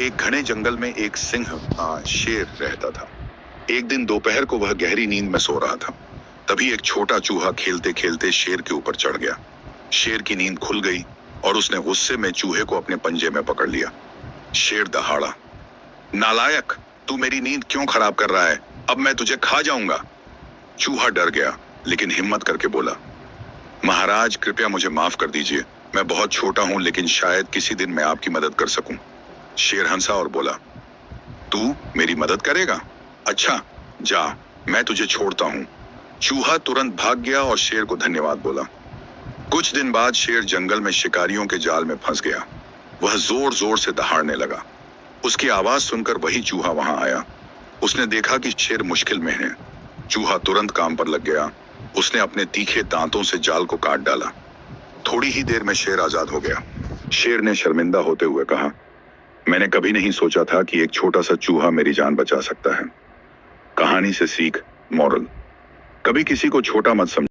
एक घने जंगल में एक शेर रहता था। एक दिन दोपहर को वह गहरी नींद में सो रहा था। तभी एक छोटा चूहा खेलते खेलते शेर के ऊपर चढ़ गया। शेर की नींद खुल गई और उसने गुस्से में चूहे को अपने पंजे में पकड़ लिया। शेर दहाड़ा, नालायक, तू मेरी नींद क्यों खराब कर रहा है? अब मैं तुझे खा जाऊंगा। चूहा डर गया लेकिन हिम्मत करके बोला, महाराज कृपया मुझे माफ कर दीजिए। मैं बहुत छोटा हूं लेकिन शायद किसी दिन मैं आपकी मदद कर सकूं। शेर हंसा और बोला, तू मेरी मदद करेगा? अच्छा, जा, मैं तुझे छोड़ता हूं। चूहा तुरंत भाग गया और शेर को धन्यवाद बोला। कुछ दिन बाद शेर जंगल में शिकारियों के जाल में फंस गया। वह जोर जोर से दहाड़ने लगा। उसकी आवाज सुनकर वही चूहा वहां आया। उसने देखा कि शेर मुश्किल में है। चूहा तुरंत काम पर लग गया। उसने अपने तीखे दांतों से जाल को काट डाला। थोड़ी ही देर में शेर आजाद हो गया। शेर ने शर्मिंदा होते हुए कहा, मैंने कभी नहीं सोचा था कि एक छोटा सा चूहा मेरी जान बचा सकता है। कहानी से सीख, मॉरल, कभी किसी को छोटा मत समझ।